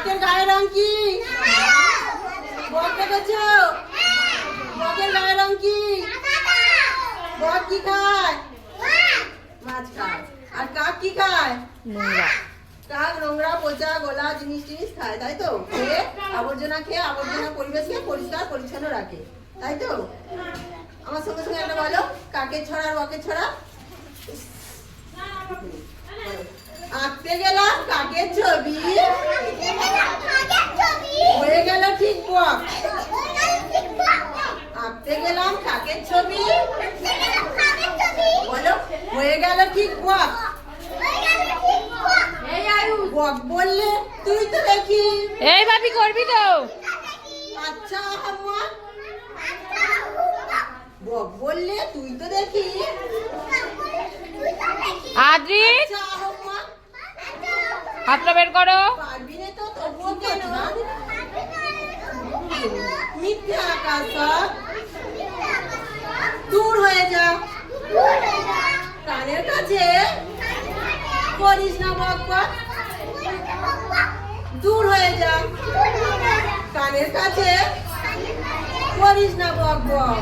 কাকের গায়ের রং কি? বক দেখেছো? বকের গায়ের রং কি? বক কি খায়? মাছ খায়। আর কাক কি খায়? কাক নোংরা পচা গোলা জিনিস টিনিস খায়, তাই তো? খেয়ে আবর্জনা পরিবেশকে পরিষ্কার পরিচ্ছন্ন রাখে, তাই তো? আমার সঙ্গে সঙ্গে একটা বলো, কাকের ছড়া আর বকের ছড়া। আঁকতে গেলাম কাকের ছবি, হয়ে গেল ঠিক বক। আঁকতে গেলাম কাকের ছবি, বলো হয়ে গেল ঠিক বক। বক বললে তুই তো দেখি। এই ভাবি করবি তো? আচ্ছা আম্মা। বক বললে তুই তো দেখি। আদ্রি আচ্ছা আম্মা। হাতটা বের করো। পারবি না তো, তবুও কেন? মিথ্যে আকাশ দূর হয়ে যা, কানের কাছে করিস না বক বক। দূর হয়ে যা, কানের কাছে করিস না বক বক।